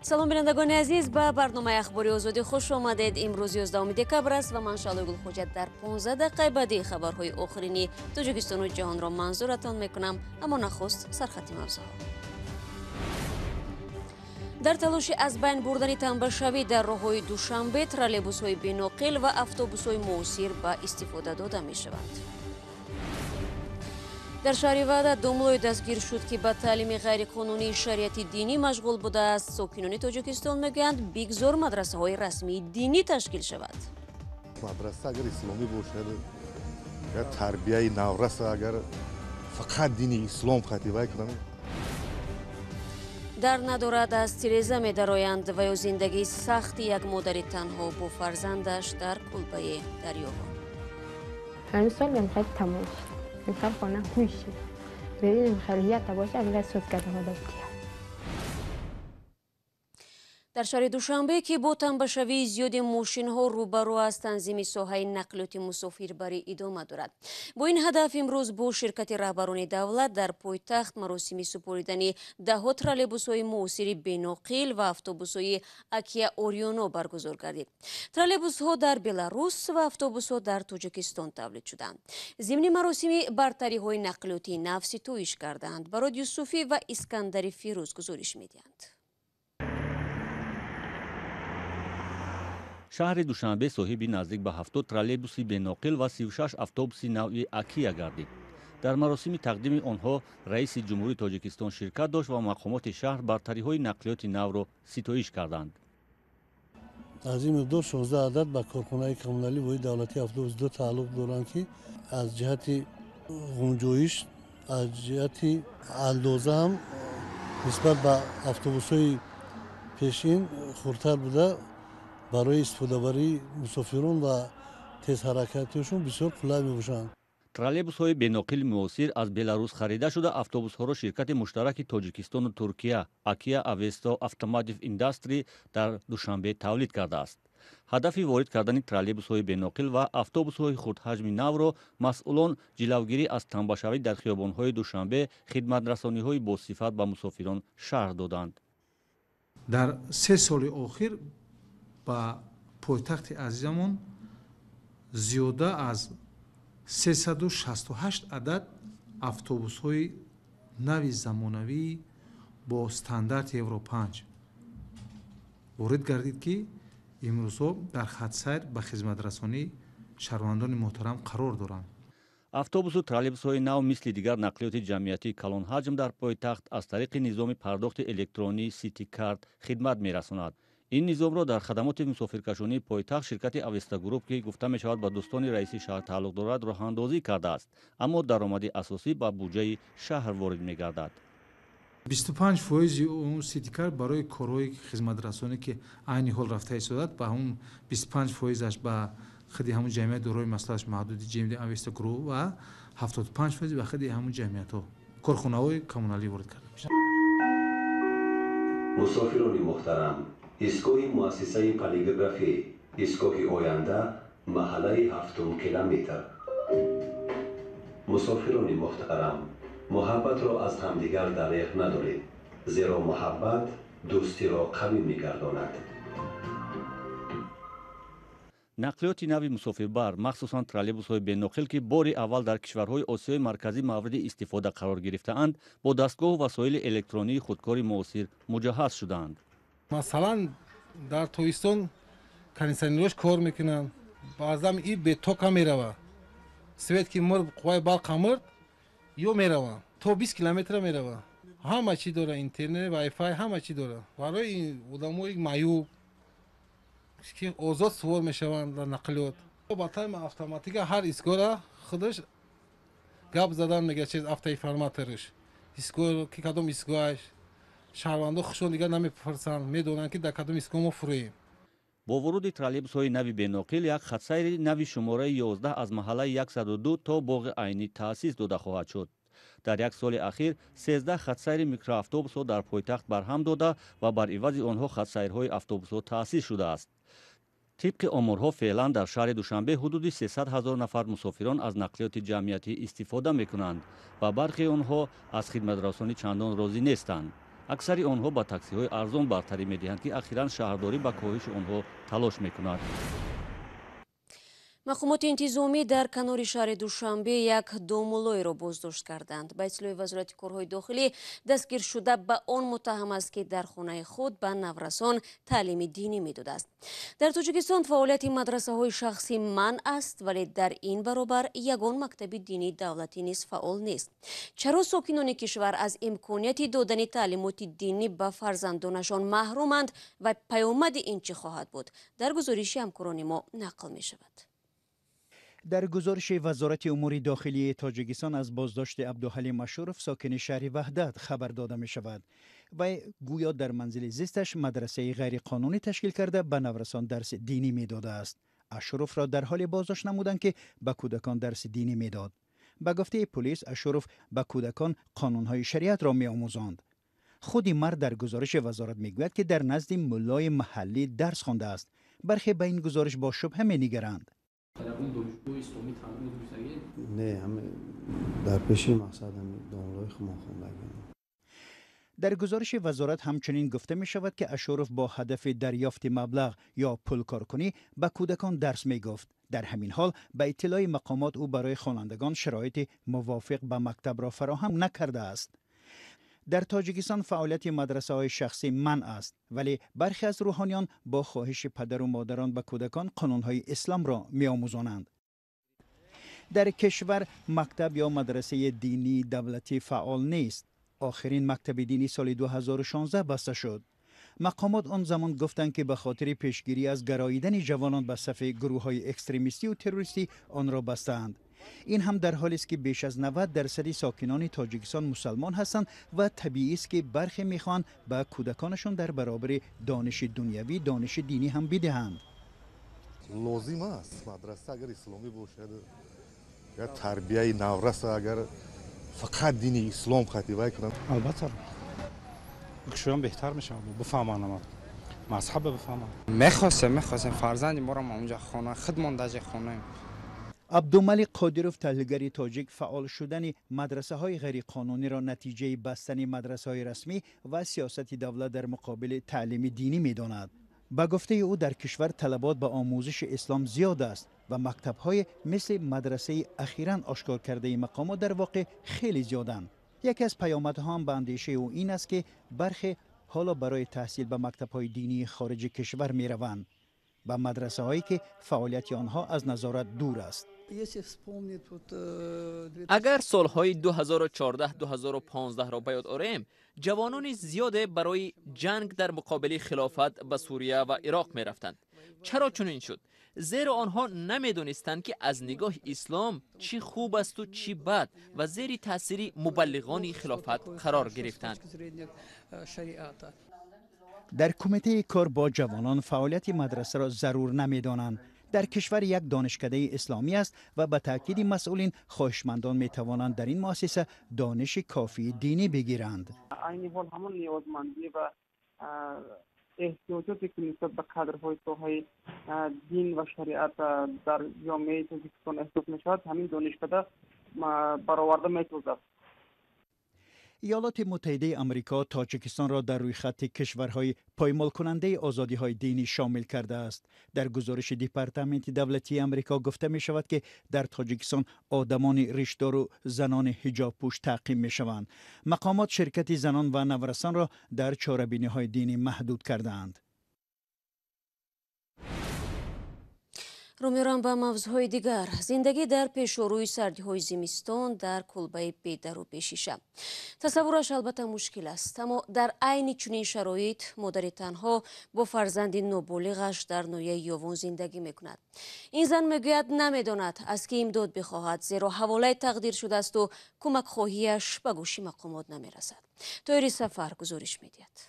салом бинандагони азиз, ба барномаи ахбори озодӣ хуш омадед. имрӯз 11 декабр аст ва ман шалои гулхоҷат дар 15 дақиқаи баъди хабарҳои охирини Тоҷикистону ҷаҳонро манзуратон мекунам, аммо нахуст сархати мавзӯъҳо. дар талоши аз байн бурдани танбашавӣ дар роҳҳои душанбе, троллейбусҳои беноқил ва автобусҳои муосир ба истифода дода мешаванд. дар шаҳри Вада домлое дастгир шуд, ки ба таълими ғайриқонунии шариати динӣ машғул будааст. сокинони Тоҷикистон мегӯянд бигзор мадрасаҳои расмии динӣ ташкил шавад. мадраса агар исломӣ бошад, агар тарбияи навраса, агар фақат дини ислом қатъивай кунад, дар надорад аз тиреза медароянд ва ё зиндагии сахти як модари танҳо бо фарзандаш дар кулбаи дарёҳо. امسال امخواهد تمام شد. امسال خانه خوش شد. ببینیم خیلیت باشه امیل سوزگرده ها داشتیم. дар шаҳри душанбе, ки бо танбашавии зиёди мошинҳо рӯбарӯ аст, танзими соҳаи нақлиёти мусофирбари идома дорад. бо ин ҳадаф имрӯз бо ширкати раҳбарони давлат дар пойтахт маросими супоридани даҳо троллейбусҳои муосири беноқил ва автобусҳои акия орёно баргузор гардид. троллейбусҳо дар Беларус ва автобусҳо дар Тоҷикистон тавлид шуданд. зимни маросими бартариҳои нақлиёти нав ситоиш карданд. барои Юсуфӣ ва Искандари Фирӯз гузориш медиҳанд. шаҳри душанбе соҳиби наздик ба 70 троллейбуси беноқил ва 36 автобуси навъи акия гардид. дар маросими тақдими онҳо раиси ҷумҳурии Тоҷикистон ширкат дошт ва мақомоти шаҳр бартариҳои нақлиёти навро ситоиш карданд. аз ин миқдор 16 адад ба корхонаи коммуналӣ воҳиди давлатии автобус 2 тааллуқ доранд, ки аз ҷиҳати ғунҷоиш, аз ҷиҳати андоза ҳам нисбат ба автобусҳои пешин хурдтар буда, барои истифодаи мусофирон ва тезҳаракатиёшон бисёр қулай мебошанд. троллейбусҳои беноқили муосир аз Беларус харида шуда автобусҳоро ширкати муштараки Тоҷикистону Туркия Акия Авесто Автомотив Индастри дар Душанбе тавлид кардааст. ҳадафи ворид кардани троллейбусҳои беноқил ва автобусҳои хурдҳаҷми навро масъулон ҷилавгирӣ аз танбашавӣ дар хиёбонҳои Душанбе хидматрасониҳои босифат ба мусофирон шарҳ доданд. дар 3 соли охир ба пойтахти азизамон зиёда аз 368 адад автобусҳои нави замонавӣ бо стандарти евро 5 ворид гардид, ки имрӯзҳо дар хатсайр ба хизматрасонии шаҳрвандони муҳтарам қарор доранд. автобусу троллейбусҳои нав мисли дигар нақлиёти ҷамъиятии калонҳаҷм дар пойтахт аз тариқи низоми пардохти электронии сити карт хидмат мерасонад. ин низомро дар хадамоти мусофиркашонии пойтахт ширкати Авеста Груп, ки гуфта мешавад ба дӯстони раиси шаҳр тааллуқ дорад, роҳандозӣ кардааст, аммо даромади асосӣ ба буҷаи шаҳр ворид мегардад. 25% он ситикар барои корҳои хизматрасонӣ, ки айни ҳол рафта истодад, ба он 25%аш ба хади ҳамун ҷамъияти дорои маслиҳатш маҳдуди ҷемди Авеста Груп ва 75% ба хади ҳамун ҷамъиятҳо корхонаҳои коммуналӣ ворид карда мешавад. мусофирони муҳтарам, истгоҳи муассисаи полиграфӣ, истгоҳи оянда, маҳаллаи 7 километр. мусофирони муҳтарам, муҳаббатро аз ҳамдигар дареғ надоред, зеро муҳаббат дӯстиро қавӣ мегардонад. нақлиёти нави мусофирбар, махсусан троллейбусҳои беноқил, ки бори аввал дар кишварҳои Осиёи марказӣ мавриди истифода қарор гирифтаанд, бо дастгоҳу васоили электронии худкори муосир муҷаҳҳаз шудаанд. масалан дар тоистон кондитсионерош кор мекунанд, баъзан и бетока мерава, свет ки мурд қувваи барқ мурд ё мерава то 20 километр мерава, ҳама чӣ дора, интернет, вайфай, ҳама чӣ дора. барои одамои маъюб ки озод сувор мешаванд дар нақлиёт, ба тайми автоматика ҳар истгоҳра худаш гап задан мега чиз автоинформаториш истгоҳ ки кадом истгоҳаш шаҳрвандо хушон дигар намепурсанд, медонанд ки дар кадом истгоҳ мо фуроем. бо вуруди троллейбусҳои нави беноқил як хатсайри нави шумораи 11 аз маҳаллаи 102 то боғи айнӣ таъсис дода хоҳад шуд. дар як соли ахир 13 хатсайри микроавтобусҳо дар пойтахт барҳам дода ва бар ивази онҳо хатсайрҳои автобусҳо таъсис шудааст. طبق оморҳо феълан дар шаҳри Душанбе ҳудуди 300 000 нафар мусофирон аз нақлиёти ҷамъиятӣ истифода мекунанд ва бархи онҳо аз хидматрасонӣ чандон розӣ нестанд. аксари онҳо ба таксиҳои арзон бартарӣ медиҳанд ки ахиран шаҳрдорӣ ба коҳиши онҳо талош мекунад. мақомоти интизомӣ дар канори шаҳри душанбе як домуллоеро боздошт карданд. ба иттилои вазорати корҳои дохилӣ, дастгиршуда ба он муттаҳам аст, ки дар хонаи худ ба наврасон таълими динӣ медодааст. дар Тоҷикистон фаъолияти мадрасаҳои шахсӣ манъ аст, вале дар ин баробар ягон мактаби динии давлатӣ низ фаъол нест. чаро сокинони кишвар аз имконияти додани таълимоти динӣ ба фарзандонашон маҳруманд ва паёмади ин чӣ хоҳад буд? дар гузориши ҳамкорони мо нақл мешавад. در گزارش وزارت امور داخلی تاجیکستان از بازداشت عبدالحلیم اشرف ساکن شهر وحدت خبر داده می شود و گویا در منزل زیستش مدرسه غیرقانونی تشکیل کرده به نورسان درس دینی می داده است. اشرف را در حال بازداشت نمودند که به کودکان درس دینی می داد. به گفته پلیس اشرف به کودکان قانونهای شریعت را می آموزاند. خود مرد در گزارش وزارت می گوید که در نزد ملای محلی درس خوانده است. برخی به این گزارش با شبهه می نگرند. نه همه در پیش مقصد همه دانلای خما خوندگی. در گزارش وزارت همچنین گفته می شود که اشرف با هدف دریافت مبلغ یا پول کارکنی به کودکان درس می گفت. در همین حال به اطلاع مقامات او برای خوانندگان شرایط موافق به مکتب را فراهم نکرده است. در تاجیکستان فعالیت مدرسه های شخصی منع است، ولی برخی از روحانیان با خواهش پدر و مادران به کودکان قانون های اسلام را می آموزانند. در کشور مکتب یا مدرسه دینی دولتی فعال نیست. آخرین مکتب دینی سال 2016 بسته شد. مقامات آن زمان گفتند که به خاطر پیشگیری از گراییدن جوانان به صف گروه های اکستریمیستی و تروریستی آن را بستند. این هم در حالی است که بیش از 90% ساکنان تاجیکستان مسلمان هستند و طبیعی است که برخی میخوان به کودکانشون در برابر دانش دنیوی دانش دینی هم بدهند. لازم است مدرسه اگر اسلامی باشد یا تربیه نورس اگر فقط دینی اسلام خطیبه کنند البته بکشون بهتر میشه بفهمانم مذهب بفهمم میخواستم فرزند ما را اونجا خانه خودمون در خانه. عبدالملک قادروف تحلیلگر تاجیک فعال شدن مدرسه های غیرقانونی را نتیجه بستن مدرسه های رسمی و سیاست دولت در مقابل تعلیم دینی می داند. به گفته او در کشور طلبات به آموزش اسلام زیاد است و مکتب های مثل مدرسه اخیراً آشکار کرده مقامات در واقع خیلی زیادند. یکی از پیامدها هم به اندیشه او این است که برخی حالا برای تحصیل به مکتب های دینی خارج کشور می روند. به مدرسه هایی که فعالیت آنها از نظارت دور است. اگر سالهای 2014-2015 را به یاد آوریم، جوانان زیاد برای جنگ در مقابل خلافت به سوریه و عراق می رفتند. چرا چنین شد؟ زیرا آنها نمیدانستند که از نگاه اسلام چی خوب است و چی بد و زیر تاثیر مبلغان خلافت قرار گرفتند. در کمیته کار با جوانان فعالیت مدرسه را ضرور نمی‌دانند. در کشور یک دانشکده اسلامی است و به تاکید مسئولین خواهشمندان می توانند در این مؤسسه دانش کافی دینی بگیرند. عین حال همون نیازمندی و احتیاجاتی که نسبت به کادرهای ساحه دین و شریعت در جامعه تاجیکستان احساس می شود، همین دانشکده برآورده می سازد. ایالات متحده آمریکا تاجیکستان را در روی خط کشورهای پایمال کننده آزادی‌های دینی شامل کرده است. در گزارش دپارتمنت دولتی آمریکا گفته می شود که در تاجیکستان آدمان ریشدار و زنان حجاب پوش تعقیب می شوند. مقامات شرکت زنان و نورسان را در چاره‌بینی‌های دینی محدود کردند. رومیران با موضوعهای دیگر. زندگی در پیشروی سردی‌های زمستان در کلبه بедару بشیشه. تصورش البته مشکل است، اما در عین چنین شرایط مادر تنها با فرزند نابالغش در نویه یاون زندگی میکند. این زن میگوید نمیداند از کی امداد بخواهد، زیرا حواله تقدیر شده است و کمک خواهیش به گوش مقامات نمیرسد. طاهر سفر گزارش میدهد.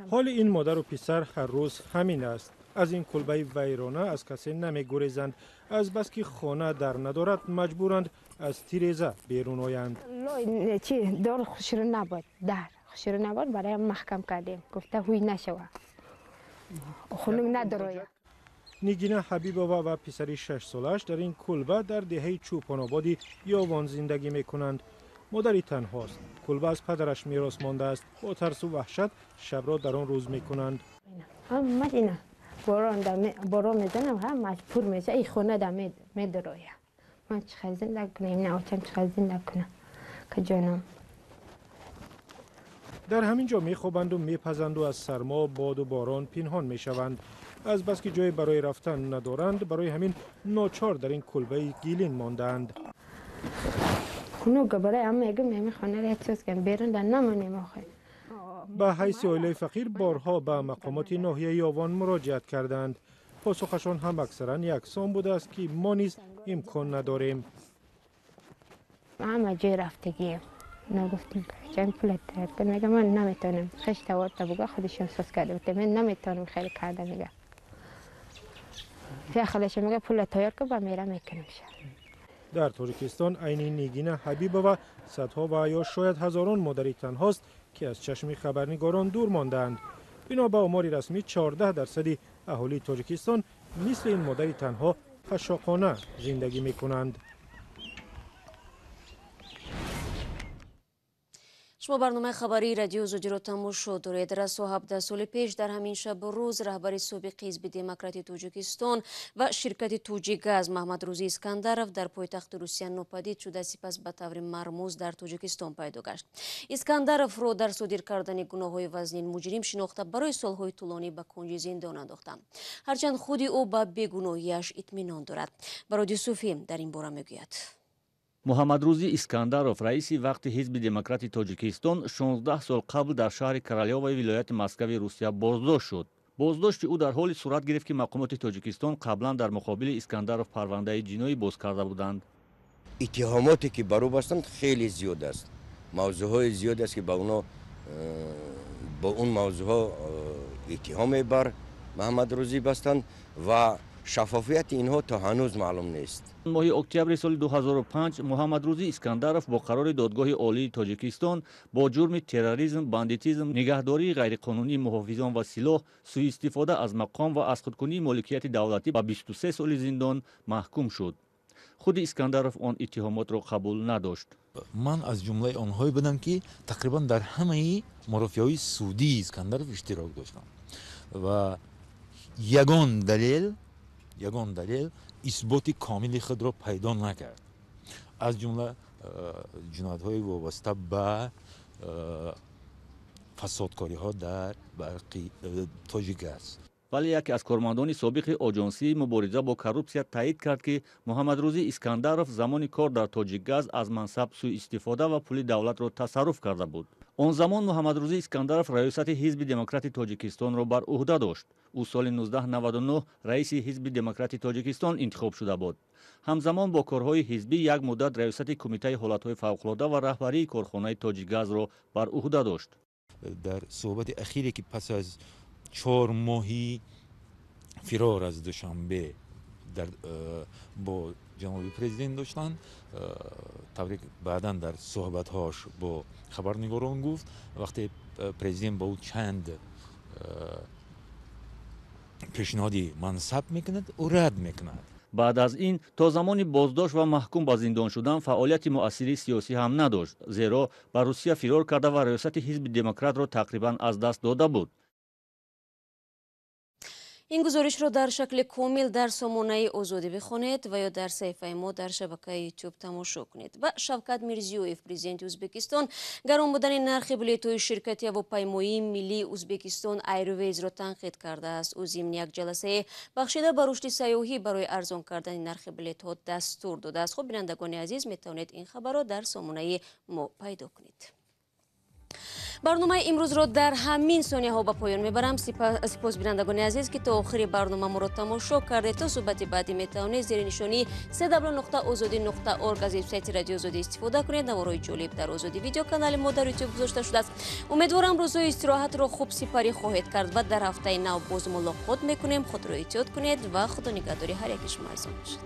حال این مادر و پسر هر روز همین است. از این کلبه ویرانه از کسی نمی گریزند، از بس که خانه در ندارد مجبورند از تیرزه بیرون آیند. چی دار خوشرو نبود، در خوشرو نبود برای محکم کردیم، گفته هوی نشوه خونم نداره. نگینه حبیبова و پسری 6 سالش در این کلبه در دهه چوپان آبادی یاوان زندگی می کنند. مادری تنهاست. کلبه از پدرش میراث مانده است. با ترس و وحشت شب را در آن روز میکنند. مدینه باران میزنم هم مجبور میشه این خونه در میدرویم. من چقدر زنده کنم نه آتم چقدر زنده کنم که جانم. در همین جا میخوابند و میپزند و از سرما، باد و باران پنهان میشوند. از بس که جای برای رفتن ندارند، برای همین ناچار در این کلبه گیلین ماندند. خونو برای هم میگم خانه را چیز کنم بیرون در نمانیم آخه. به حیث عائله فقیر بارها به مقامات ناحیه یاوان مراجعت کردند. پاسخشان هم اکثرا یکسان بوده است که ما نیز امکان نداریم. همه جای رفتگیم. نگفتیم چند پولت ترد کن. میگم من نمیتونم. خشت آورد بگه خودشون سوز کرده بوده. من نمیتونم خیلی کرده میگه. یا خودش میگه پولت تایر که با میره میکنم شد. در تاجیکستان عین نیگین حبیبه و صدها و یا شاید هزاران مادری تنهاست که از چشم خبرنگاران دور ماندند. بنا به آمار رسمی 14% اهالی تاجیکستان مثل این مادری تنها قشاقانه زندگی میکنند. شما برنامه خبری رادیو озодӣ ро тамошо доред. расо 17 соли пеш дар ҳамин шабу рӯз раҳбари собиқи ҳизби демократии тоҷикистон ва ширкати тоҷикгаз маҳмадрӯзӣ искандаров дар пойтахти русия нопадид шуда сипас ба таври мармӯз дар тоҷикистон пайдо гашт. искандаровро дар содир кардани гуноҳҳои вазнин муҷрим шинохта барои солҳои тӯлонӣ ба кунҷи зиндон андохтанд. ҳарчанд худи ӯ ба бегуноҳиаш итминон дорад. бароди суфӣ дар ин бора мегӯяд. Маҳмадрӯзӣ Искандаров раиси вақти ҳизби демократии Тоҷикистон 16 сол қабл дар шаҳри Королёваи вилояти Москваи Русия боздошт шуд. боздошти ӯ дар ҳоли сурат гирифт ки мақомоти Тоҷикистон қаблан дар муқобили Искандаров парвандаи ҷиноӣ боз карда буданд. иттиҳомоте ки бар ӯ бастанд хеле зиёд аст. мавзӯъҳои зиёд аст ки ба он мавзӯъҳо иттиҳоме бар Маҳмадрӯзӣ бастанд ва шаффофияти инҳо то ҳанӯз маълум нест. моҳи октябри соли 2005 Маҳмадрӯзӣ Искандаров бо қарори додгоҳи олии Тоҷикистон бо ҷурми терроризм, бандитизм, нигаҳдории ғайриқонунии муҳофизон ва силоҳ, сӯистифода аз мақом ва аз худкунии моликияти давлатӣ ба 23 соли зиндон маҳкум шуд. худи Искандаров он иттиҳомотро қабул надошт. ман аз ҷумлаи онҳое будам ки тақрибан дар ҳамаи марофиҳои судии Искандаров иштирок доштам ва ягон далел исботи комили худро пайдо накард. аз ҷумла ҷиноятҳои вобаста ба фасодкориҳо дар барқи тоҷикгаз. вале яке аз кормандони собиқи оҷонсии мубориза бо коррупсия таъид кард ки Маҳмадрӯзӣ Искандаров замони кор дар тоҷикгаз аз мансаб сӯистифода ва пули давлатро тасарруф карда буд. он замон Маҳмадрӯзӣ Искандаров раёсати ҳизби демократии Тоҷикистонро бар уҳда дошт. ӯ соли 1999 раиси ҳизби демократии Тоҷикистон интихоб шуда буд. ҳамзамон бо корҳои ҳизбӣ як муддат раёсати кумитаи ҳолатҳои фавқулода ва раҳбарии корхонаи тоҷикгазро бар уҳда дошт. дар суҳбати ахире ки пас аз 4 моҳи фирор аз душанбе бо ҷаноби президент доштанд, тавре баъдан дар суҳбатҳош бо хабарнигорон гуфт, вақте президент ба ӯ чанд пешниҳоди мансаб мекунад, ӯ рад мекунад. баъд аз ин то замони боздошт ва маҳкум ба зиндон шудан фаъолияти муассири сиёсӣ ҳам надошт, зеро ба Русия фирор карда ва раёсати ҳизби демократро тақрибан аз даст дода буд. ин гузоришро дар шакли комил дар сомонаи озодӣ бихонед ва ё дар саҳифаи мо дар шабакаи ютуб тамошо кунед. ва Шавкат Мирзиёев, президенти Ӯзбекистон, гарон будани нархи билетҳои ширкати ҳавопаймоии миллии Ӯзбекистон Airwaysро танқид кардааст. ӯ зимни як ҷаласае бахшида ба рушди сайёҳӣ барои арзон кардани нархи билетҳо дастур додааст. хуб бинандагони азиз, метавонед ин хабарро дар сомонаи мо пайдо кунед. барномаи имрӯзро дар ҳамин сониyaҳо ба поён мебарам. сипос бинандагони азиз ки то охири барнома моро тамошо кардед. то суҳбати баъдӣ метавонед зери нишони www.ozodi.org аз вебсайти радиои озодӣ истифода кунед. навораҳои ҷолиб дар озодӣ видеоканали мо дар ютуб гузошта шудааст. умедворам рӯзҳои истироҳатро хуб сипарӣ хоҳед кард ва дар ҳафтаи нав боз мулоқот мекунем. худро эҳтиёт кунед ва худо нигаҳдори ҳар яки шумо арзон бошад.